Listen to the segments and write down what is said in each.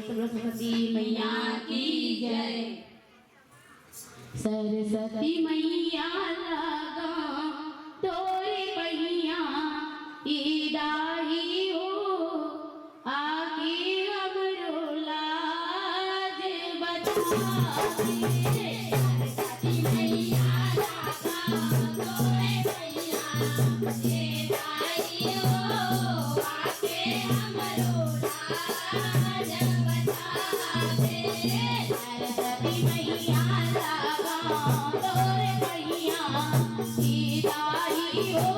सरस्वती मैया की जय। सरस्वती मैया लगा तोरे पहिया इदाई हो आगे हमरो लाज बचावे। सरस्वती मैया लगा तोरे पहिया इदाई हो आगे हमरो लाज बचावे। सरस्वती मैया लगा तोरे पहिया इदाई हो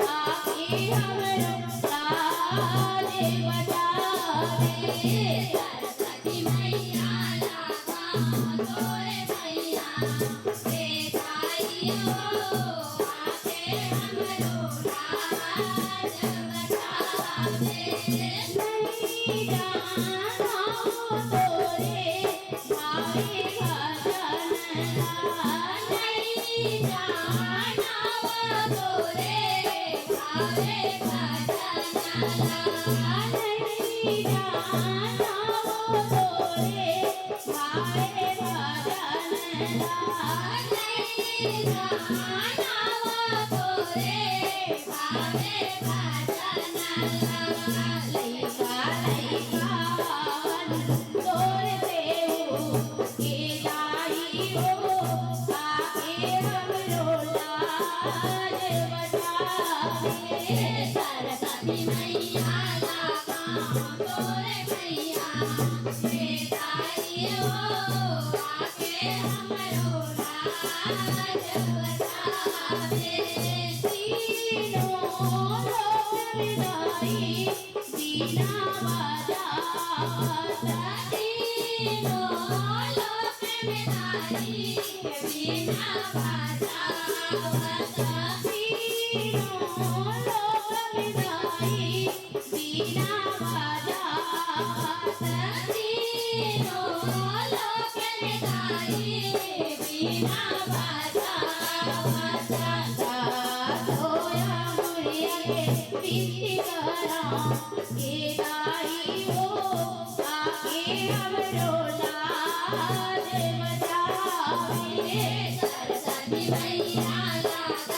आगे हमरो लाज बचावे। सरस्वती मैया लगा तोरे पहिया इदाई हो आगे हमरो लाज बचावे। नहीं जाना तोरे भाई भजन नहीं जाना तोरे भाई भजन नहीं जाना तोरे भाई भजन नहीं जाना तोरे भाई भजन। लइका लइका बावन तोरे देऊ के दाई हो आके हमरो लाज बचावे। सरस्वती मैया लगा तोरे भैया के दाई हो आके हमरो लाज बचावे। तीनों लोक विदाई बीना बजावत तीनों लोक विदाई बीना बजावत तीनों लोक विदाई बीना बजावत तीनों लोक विदाई बीना बजावत। होया मुरिया के बिनती करा के दाई हो आके हमरो लाज बचावे। सरस्वती मैया लगा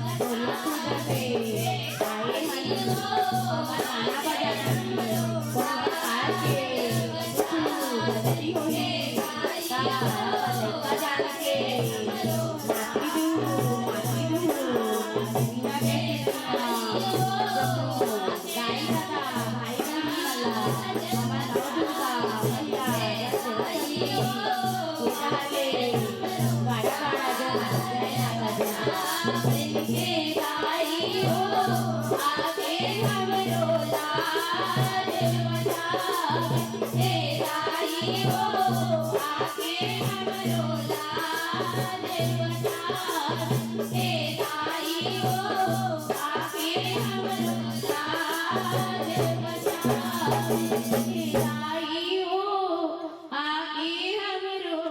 तोरे भैया के दाई हो आके हमरो लाज बचावे। दाई हो आके हमरो लाज बचावे। दाई हो आके हमरो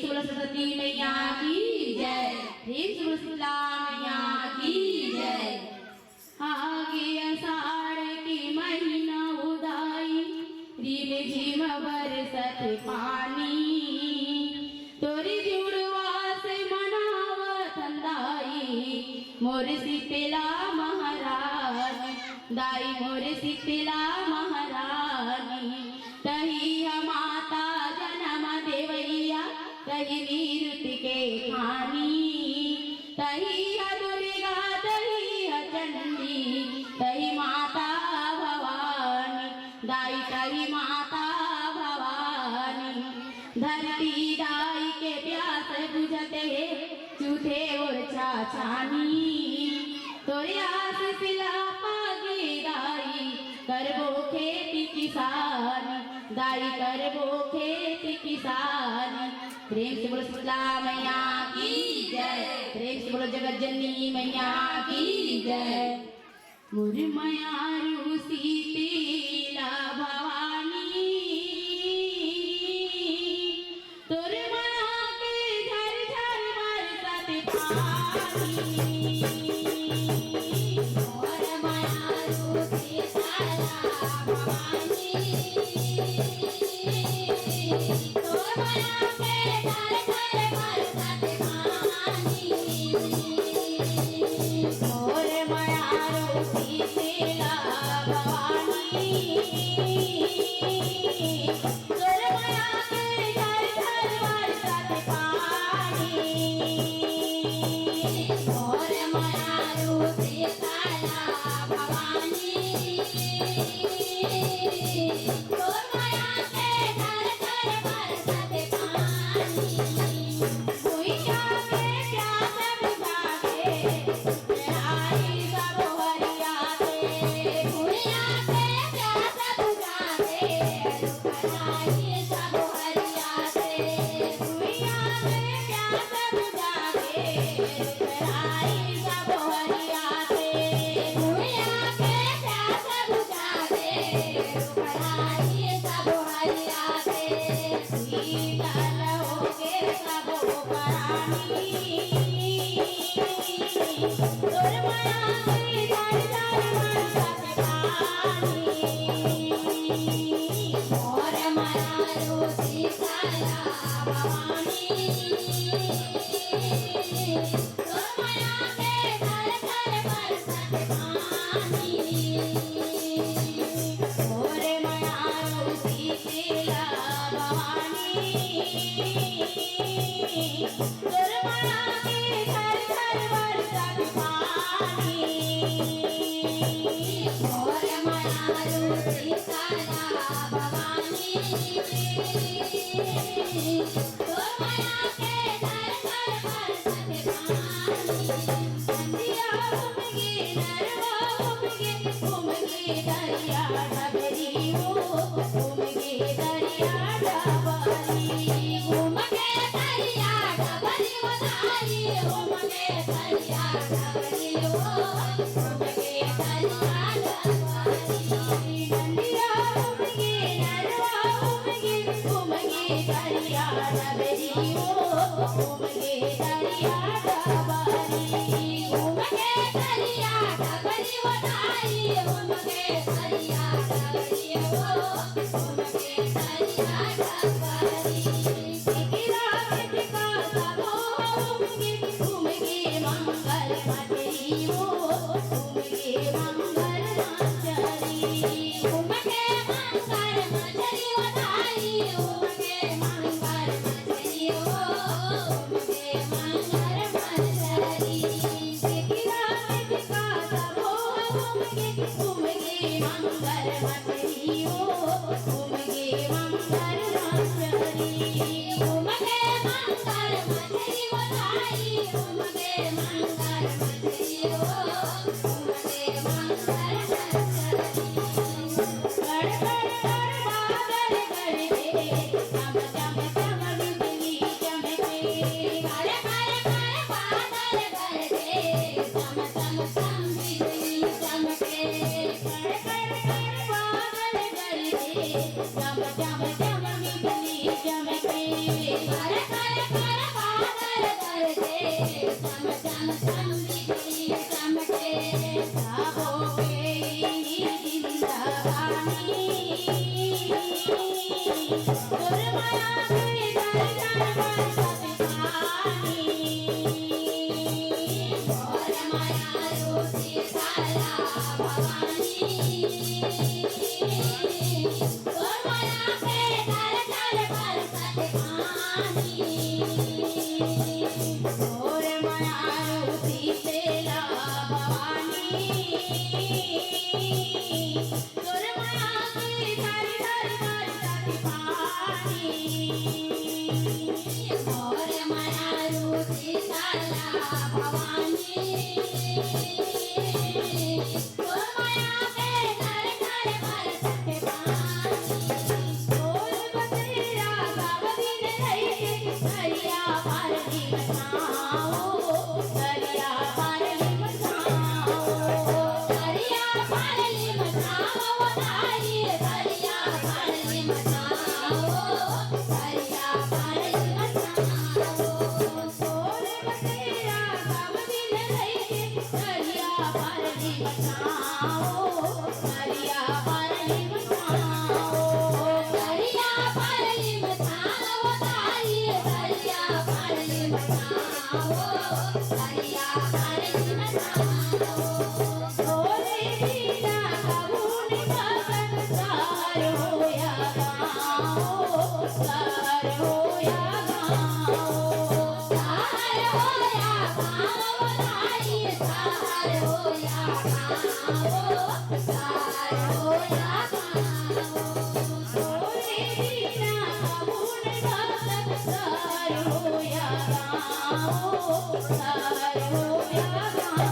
सरस्वती मैया की जय। मैया की जय। आगे आषाढ़ की महीना उदाई रिम झिम बरसत पानी तोरी जुड़वा से मनावत दाई मोर शीतला महारानी। दाई मोर शीतला महारानी तही माता जन्म देवैया तही वीरुत के खानी तही दुर्गा तही चंडी तही माता भवानी। दाई तही माता भवानी धरती दाई के प्यास बुझते चूठे और छाछानी तोरे आस सिला पागी दाई करबो खेती किसानी, दाई करबो खेती किसानी। प्रेम से बोलो शीतला मैया की जय, प्रेम से बोलो जगत जननी मैया की जय। मुरमयारू शीतला भवानी, तोर माया के झर झर बरसत पानी। मुरमयारू शीतला भवानी, तोर माया के झर झर बरसत पानी। मुरमयारू शीतला भवानी, तोर माया के झर झर बरसत पानी। मुरमयारू शीतला भवानी, तोर माया के झर झर बरसत पानी। भुइयां के प्यास बुझा के रुखराई सब हरियाते, भुइयां के प्यास बुझा के रुखराई सब हरियाते, भुइयां के प्यास बुझा के रुखराई सब हरियाते, भुइयां के प्यास बुझा के रुखराई सब हरियाते। शीतल होके सब परानी, तोर माया के झर झर बरसत पानी। मुरमयारू शीतला भवानी, तोर माया के झर झर बरसत पानी। मुरमयारू शीतला भवानी, तोर माया के झर झर बरसत पानी। मुरमयारू शीतला भवानी, तोर माया के झर झर बरसत पानी। नदिया उमगे नरवा उमगे, उमगे दरिया डबरी हो, उमगे दरिया डबरी, उमगे दरिया डबरी हो दाई, उमगे दरिया डबरी हो, उमगे दरिया डबरी। नदिया उमगे नरवा उमगे, उमगे दरिया डबरी हो, उमगे दरिया डबरी, उमगे दरिया डबरी हो दाई, उमगे दरिया डबरी हो, उमगे दरिया डबरी। गिरा गिटका सब उमगे, उमगे मंगल मचरी हो, उमगे मंगल मचरी, उमगे मंगल मचरी हो दाई, उमगे मंगल मचरी हो, उमगे मंगल मचरी। गिरा गिटका सब उमगे, उमगे मंगल मचरी हो, उमगे मंगल मचरी, उमगे मंगल मचरी हो दाई, उमगे मंगल मचरी हो, उमगे मंगल मचरी। गड़ गड़ गड़ बादल गरजे, चम चम चम बिजली चमके, गड़ गड़ गड़ बादल गरजे, चम चम चम बिजली चमके, गड़ गड़ गड़ बादल गरजे, चम चम चम बिजली चमके, गड़ गड़ गड़ बादल गरजे, चम चम चम बिजली चमके। साहो गई जिंदगानी, तोर माया के झर झर बरसत पानी। मुरमयारू शीतला भवानी, तोर माया के झर झर बरसत पानी। मुरमयारू शीतला भवानी, तोर माया के झर झर बरसत पानी। मुरमयारू शीतला भवानी, तोर माया के झर झर होया गाओ साहर होया गाँव बनाई साहर होया गाँव साहर होया सोरे दीना साबुन घासत सार होया गाओ सार होया गाओ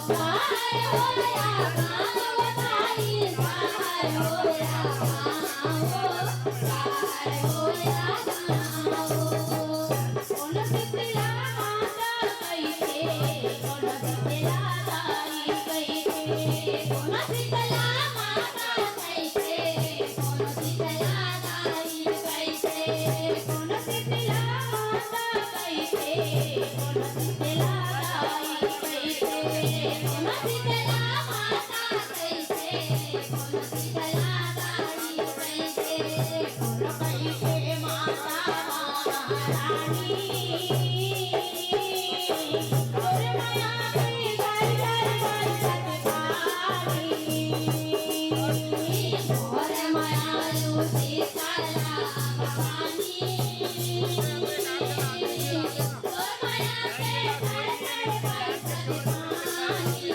साहर होया गाँव बनाई साहर होया गाँव साहर होया कोन शीतला माता कैसे कोन शीतला दाई कैसे कोन शीतला माता कैसे कोन शीतला दाई कैसे कोन शीतला माता कैसे कोन शीतला दाई कैसे कोन शीतला माता कैसे कोन शीतला दाई कैसे कोन कैसे माता महारानी तोर माया के घर घर बरसत पानी और मायालु शीतला भवानी और माया के घर घर बरसत पानी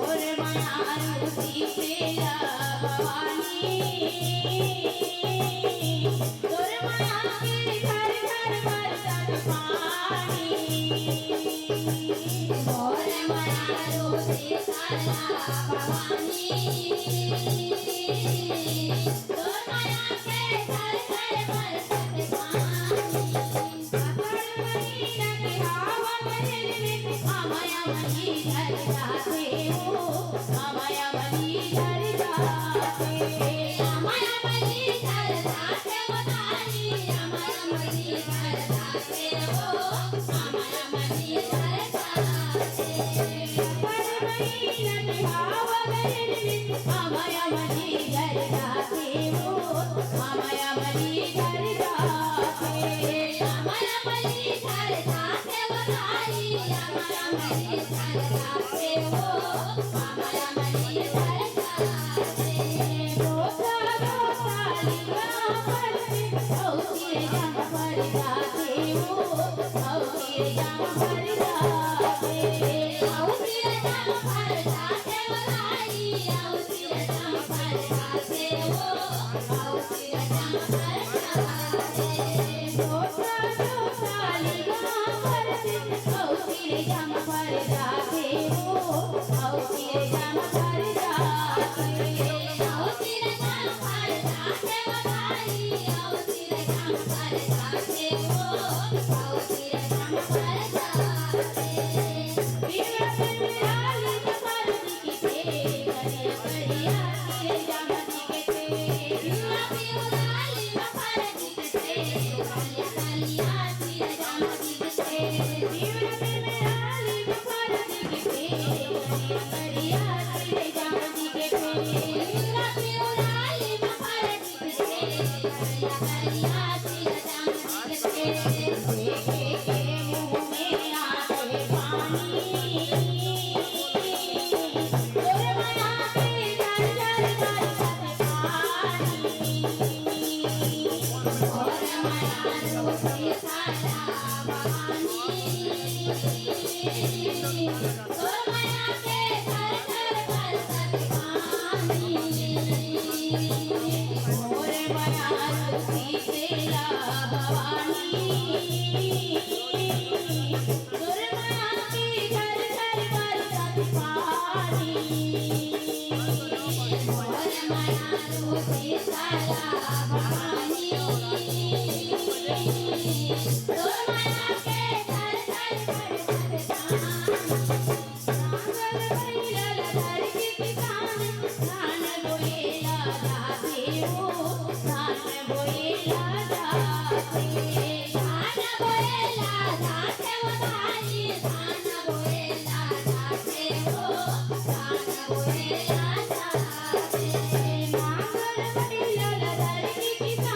और मायालु शीतला भवानी तोर माया के घर घर बरसत पानी और मायालु शीतला भवानी और माया के घर घर बरसत पानी सावन महीना के हवा महल में माया मनी घर जाते हो माया मनी घर जाते माया मनी घर जाते बताई माया मनी घर जाते हो माया मनी घर जाते सावन महीना के हवा महल में माया मनी घर जाते हो माया मनी घर जाते माया मनी घर जाते बताई माया मनी घर जाते हो माया मनी घर जाते रोसा रोसा लिया पर औसिर जम पर जाते हो औसिर जम पर जाते औसिर जम पर जाते बताई औसिर जम पर जाते हो औसिर जम पर जाते रोसा रोसा लिया पर औसिर जम पर जाते हो औसिर जम पर जाते औसिर जम पर जाते बताई औसिर जम पर जाते हो औसिर जम पर जाते बिरला बिरलाली पर दिखते करिया करिया के जम दिखते बिरला बिरलाली पर दिखते कलिया कलिया सिर जम दिखते बिरला बिरलाली पर दिखते करिया करिया के जम दिखते बिरला बिरलाली पर दिखते कलिया कलिया सिर जम दिखते देखे के मुँह में आते पानी तोर माया के जर जर बरसत पानी और मायालु शीतला भवानी और माया के घर घर बरसत पानी और माया शीतला